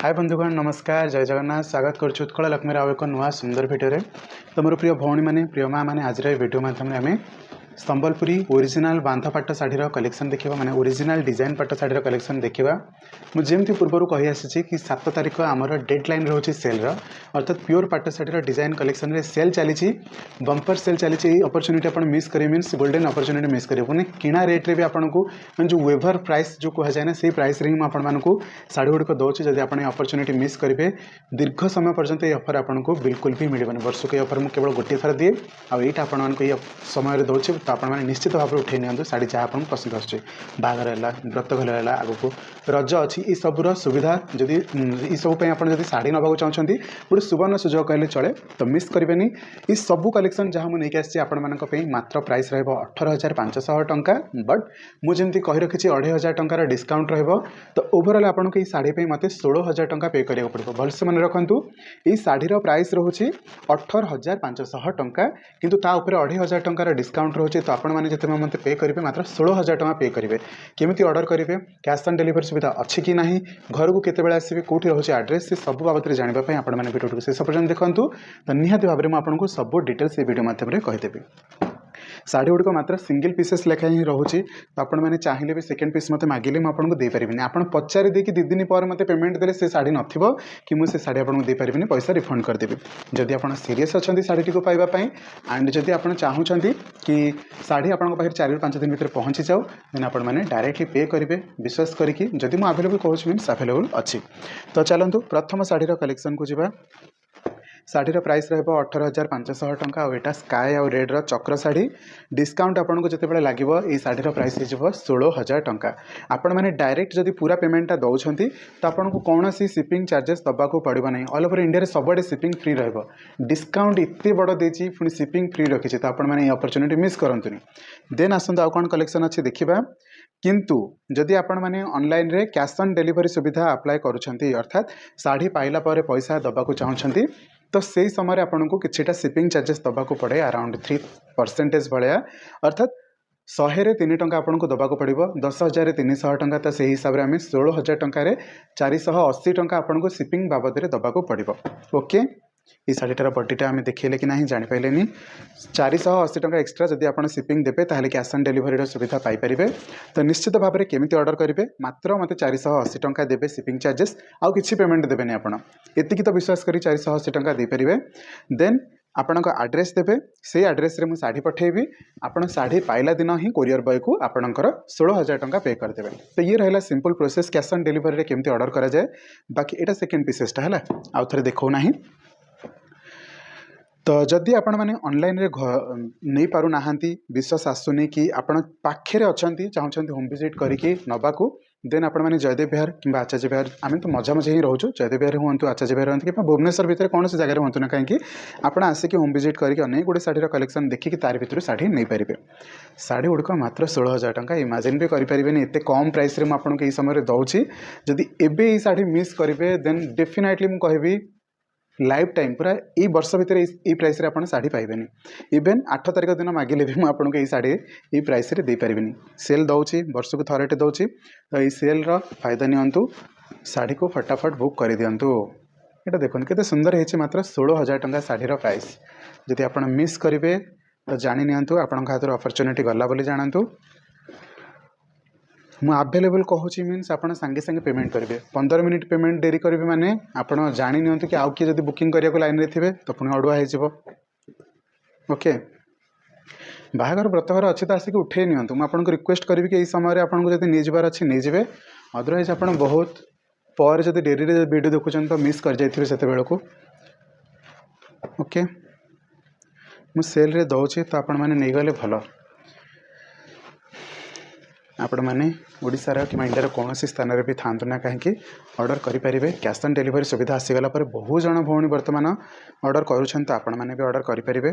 हाय बंधुगण नमस्कार जय जगन्नाथ स्वागत करुछु उत्कल लक्ष्मी आउ एक नुआ सुंदर भिडियो तो मोर प्रिय भौणी मैंने प्रिय माँ मैंने आज भिडियो माध्यम आम संबलपुरी ओरिजिनल बांध पाट शाढ़ीर कलेक्शन देखा माने ओरिजिनल डिजाइन पाट शाढ़ीर कलेक्शन देखा मुझे पूर्व कही आसी कि 7 तारिख आमर डेडलाइन रोचे सेल अर्थात प्योर पाट शाढ़ीर डिजाइन कलेक्शन रे सेल चली बंपर सेल चली अपरच्युनिटी आप मिस करेंगे मीन्स गोल्डन अपरच्युनिटी मिस करेंगे पुणी किणा रेट्रे भी आपको जो वेभर प्राइस जो कहुए ना से प्राइस रे आपको शाढ़ी गुड़िक दूसरी जब आप अपरच्युनिटी मिस करेंगे दीर्घ समय पर्यंत ये ऑफर आपको बिल्कुल भी मिलबनी वर्ष को ऑफर मुझे केवल गोटे थर दिए आईटा आप समय दूसरे तो आप निश्चित भाव में उठे नि शाढ़ी जहाँ आपको पसंद आसुच्छे बाहर है व्रत घर है आगक रज अच्छी ये सबूर सुविधा जदि सबूप आप शाढ़ी नवा चाहते गोटे सुवर्ण सुजोग कहले चले तो मिस करेंगे ये सबू कलेक्शन जहाँ मुझे आसी आपंप मात्र प्राइस रहा 18,500 टंका बट मुझे कही रखी 2,500 टंकार डिस्काउंट तो ओभरऑल आपको ये शाढ़ी मत 16,000 टंका पे करा पड़ो भलसे मन रखु ये शाढ़ीर प्राइस रोचे 18,500 टंका किंतु ता ऊपर 2,500 टंकार डिस्काउंट रोचे तो आपण मैंने जिते मत पे करेंगे मात्र 16,000 टंका पे करेंगे केमी ऑर्डर करेंगे कैश ऑन डिलीवरी सुविधा अच्छी कि ना घर को केते बेला आसबे कोठी रोचे एड्रेस से सब बाबत जानापी आपण मैंने वीडियो शेष पर्यटन देखूँ तो निहाती भाव में आपको सब डिटेल्स वीडियो माध्यम कहीदेवी शाढ़ी गुड़िक मात्र सिंगल पीसेस लेखा ही रोचे तो आपण मैंने चाहिए भी सेकेंड पीस मत मागिले मुझे देपारे आप पचारि देकी 2 दिन पर मत पेमेंट देले से शाढ़ी नथिबो कि मुझे शाढ़ी आपको देपारे पैसा रिफंड करदेवी जदि आप सीरीयस अच्छा शाढ़ी को पाइबापी एंड जदि आप चाहूँगी कि शाढ़ी आपको पाखे 4 ରୁ 5 दिन भर पहुँची जाऊ देन आप डायरेक्टली पे करेंगे विश्वास करके जदि मुझे आवेलेबल कहूँ मीन्स आवेलेबल अच्छी तो चलतु प्रथम शाढ़ीर कलेक्शन को जीवा शाढ़ीर प्राइस रहा 18,500 टंका और यहाँ स्काए आउ रेड्र चक्र शाढ़ी डिस्काउंट आपको जिते लगे ये शाढ़ीर प्राइस हो 16,000 टंका आपण मैंने डायरेक्ट जदि पूरा पेमेंटा दौरान तो आपको कौन सी शिपिंग चार्जेस दबा पड़ो ना ऑल ओवर इंडिया सबुआडे शिपिंग फ्री डिस्काउंट इतने बड़ देती पुणी शिपिंग फ्री रखी तो आपण मैंने अपरच्युनिटी मिस करतुनि देन आसतु आउ कौन कलेक्शन अच्छी देखा किंतु जदि आपण मैंने ऑनलाइन रे कैश ऑन डिलीवरी सुविधा अप्लाई करुछंती अर्थात शाढ़ी पाइला पर पैसा दबाक चाहते तो से समय आपको किछिटा शिपिंग चार्जेस दबाक पड़े अराउंड 3% भाया अर्थात 100 रे 3 टंका आपको दबाक पड़ो 10,000 300 टंका तो से हिसाब से आम 16,000 टंकार 480 टंका आपको शिपिंग बाबद दबाक पड़ो ओके ये शाढ़ीटार बडीटा आम देखिले कि ना जापारे 480 टंका एक्सट्रा जदि आप शिपिंग देते ताहले कैश ऑन डिलीवरी सुविधा पाइपर तो निश्चित भाव में केमी ऑर्डर करेंगे मात्र मत 480 टंका देवे शिपिंग चार्जेस आउ किसी पेमेंट देवेनि आप एतिकी तो विश्वास करी 480 टंका देपारे देन आपण आड्रेस देवे से आड्रेस रे मु शाढ़ी पठेबी आपण शाढ़ी पाइला दिन ही कोरियर बॉय को आपणकर 16,000 टंका पे करदेवे तो ये रहा simple process cash on delivery केमती ऑर्डर करा जाए बाकी एटा सेकेंड पीसेसटा है आउ थे देखो ना तो जदि आपण मैंने ऑनलाइन रे नहीं पारु नाहांती विश्वास आसुनी कि आपण पाखे अच्छी चाहते होम विजिट करके नवाकू देन आपण मैंने जयदेव विहार कि आचार्य विहार आम तो मजा मजा ही रोचु जयदेव विहार हूँ आचार्य विहार हूँ कि भुवनेश्वर भितर कौन से जगह हूँ ना कहीं आप आसिक होम विजिट करके अनेक गुड़े शाढ़ीर कलेक्शन देखिए तार भर शाढ़ी नहीं पारे शाढ़ी गुड़िक मात्र 16,000 टंका इमाजिन भी करें एत कम प्राइस आपको ये समय दूसरी जदि एबे ये शाढ़ी मिस करेंगे देन डेफिनेटली मुझे कहबी लाइफ टाइम पूरा ये वर्ष भितर ये प्राइस रे आपन शाढ़ी पाइबेनी इवेन 8 तारिख दिन मागिले भी मुझे आपको ये शाढ़ी ये प्राइस रे दे पारिबिनी सेल दौची वर्ष को थरेटे दौची तो ये सेल रो फायदा नियंतु शाढ़ी को फटाफट बुक कर दिंतु ये देखो केते सुंदर है मात्र 16,000 टंका शाढ़ीर प्राइस जदि आप मिस करेंगे तो जानी नियंतु आपन हाथ अपरच्युनिटी गला बोली जानतु मु आवेलेबल कहूँ मीन्स आप सांगे सांगे पेमेंट करेंगे 15 मिनिट पेमेंट डेरी करेंगे माने आपड़ जानी नियंतु कि आउ किए जब बुकिंग करने को लाइन रे थे तो पुणी अड़ुआ हो ओके बाहागर व्रतघर अच्छी तो आसिक उठे नियंतु मु आपको रिक्वेस्ट करी कि समय आपको जब नहीं जबार अच्छी नहीं जाए अदरवाइज आप बहुत पर जब डेरी वीडियो देखुं तो मिस कर जाइए से बेलू ओके मु सेल रे दौची तो आपण मैंने नहीं गले भल आपण मैंने ओडिशार कि इंडिया कौन स्थान में भी था ना कहीं ऑर्डर करेंगे कैश ऑन डिलीवरी सुविधा आसीगला पर बहु जन भौणी बर्तमान ऑर्डर करुँच तो आपण मैंने भी ऑर्डर करेंगे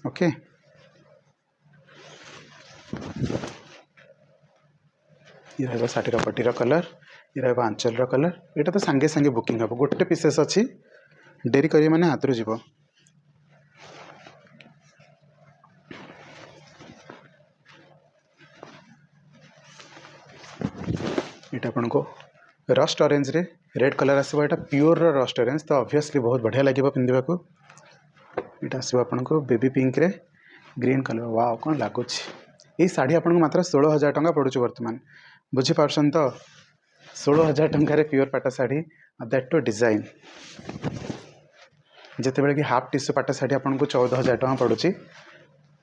ओके ये रहा शाढ़ीर बडीर कलर ये रहा आंचल कलर यहाँ तो सांगे सांगे बुकिंग हम गोटे पीसेस अच्छी डेरी करेंगे मैंने हाथ जीव ये आपको रस्ट ऑरेंज रे रेड कलर आसो यहाँ प्योर रस्ट ऑरेंज तो ऑब्वियसली बहुत बढ़िया लगे पिंधा को यहाँ आसो आपको बेबी पिंक रे ग्रीन कलर वाओ कौन लगुच ये शाढ़ी आपको मात्र 16,000 टंका पड़ुछ बर्तमान बुझीपार्सन तो 16,000 टंकार प्योर पाट शाढ़ी दैट टू डिजाइन जिते कि हाफ टिश्यू पाट शाढ़ी आपको 14,000 टंका पड़ुची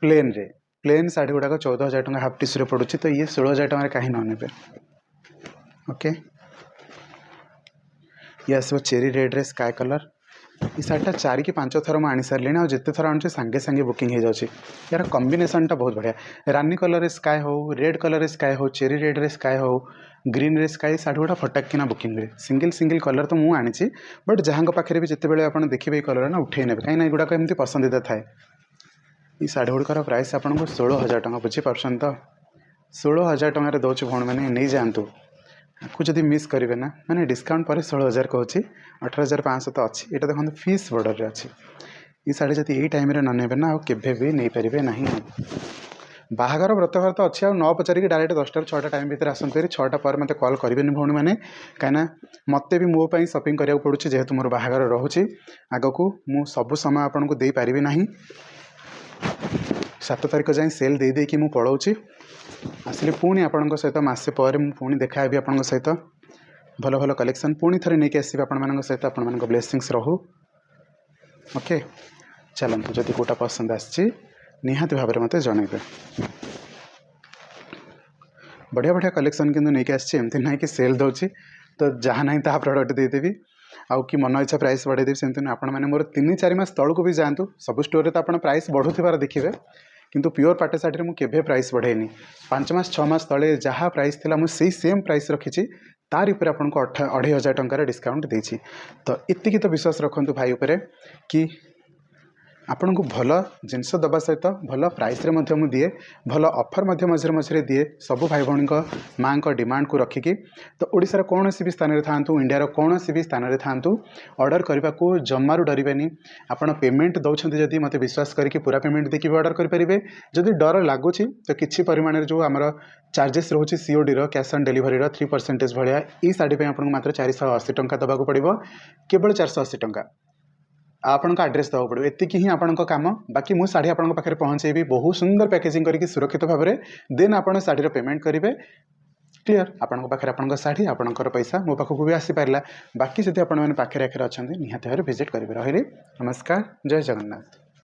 प्लेन शाढ़ी गुड़ाक 14,000 टंका हाफ टिश्यू पड़ुची तो ये 16,000 टंका कहीं न ने ओके ये आसो चेरी रेड रे स्काई कलर ये शाढ़ीटा 4 कि 5 थर मुझे सारे और जिते थर आनुचे सांगे सांगे बुकिंग हो जाए यार कॉम्बिनेशनटा बहुत बढ़िया रानी कलर स्काई हो रेड कलर स्काई हो चेरी रेड रे स्काई हो ग्रीन रे स्काई शाढ़ी गुड़ा फटाक किना बुकिंग हुए सिंगल कलर तो मुझे आनी बट जहाँ पाखे भी जिते बड़े आप देखिए कलर ना उठे ने कहीं गुड़ाक एमती पसंदीदा थाए ये शाढ़ी गुड़िकर प्राइस आपको 16,000 टंका बुझीपार्सन तो 16,000 टंकार दौर भौण मैंने नहीं जातु आपको जब मिस करेंगे ना मैंने डिस्काउंट पर 16,000 कहूँ 18,500 तो अच्छी यहाँ देखो फीस बॉर्डर रे अच्छी ये शाढ़ी जब यही टाइम न ने ना आगे भी नहीं पारे ना बाहागर व्रतघर तो अच्छी न पचारिक डायरेक्ट 10टा 6टा टाइम भितर आसतु 6टा पर मत कॉल करेंगे भौणी मैंने कहीं मत भी मोपाई शॉपिंग करा पड़ू जेहेतु मोर बाहागर रोचे आग को मु सबु समय आपको दे पारि ना 7 तारिख जाए सेल दे देकी मु पलाऊँगी आसिले पुणी आपण सहित मसे पर पुणी देखा आपण सहित भल भल कलेक्शन पुणी थे नहीं आसवे आपण सहित आपण ब्लेसिंग्स रहू ओके चलतु जदि कोटा पसंद आसी निहाती भाव में मत जनइबे बढ़िया बढ़िया कलेक्शन किंतु नहीं आसी एमती ना कि सेल दूसरी तो जहाँ ना ता प्रडक्ट देदेवी आउ कि मन इच्छा प्राइस बढ़ेदेवी सेमती ना आपण मैंने मोर 3-4 मास तौक भी जातु सब स्टोर तो आप प्राइस बढ़ुवर देखिए किंतु प्योर पाट शाढ़ी मुझे केवे प्राइस बढ़ेनी 5 मास 6 मास तले जहाँ प्राइस थी मुझे सेम प्राइस रखी तार उपर आपको 2,500 टंकार डिस्काउंट देछि तो इतनी तो विश्वास रखु भाई उपर कि आपन को भल जिनस दबा सहित भल प्राइस रे दिए भल ऑफर मझे मझे दिए सबू भाई भौणी माँ को डिमांड को रखिकी तो ओडिशार कौन भी स्थान में था इंडिया कौन भी स्थान में था ऑर्डर करने को जमारू डरबेनी आपड़ पेमेंट दौरान जदि मत विश्वास करके पूरा पेमेंट देखिए भी ऑर्डर करेंगे जदि डर लगुच तो किसी परिमाण जो आमर चार्जेस रोचे सीओडी कैश ऑन डिलीवरी 3% भाया ये शाढ़ी आपको मात्र 480 टंका देवाक पड़ो केवल 480 टंका आपण एड्रेस देवा पड़ो एतिकी ही आपण काम बाकी मुझे शाढ़ी आपन पाखे पहुँचेबी बहुत सुंदर पैकेजिंग करके सुरक्षित भाव में देन आप शाढ़ीर पेमेंट करेंगे क्लीयर आपण पाखे आपण शाढ़ी आपणकर पैसा मो पाखक भी आसी पारा बाकी जब आप पाखे आखिर अच्छा निहाती भाव विजिट करेंगे रही नमस्कार जय जगन्नाथ।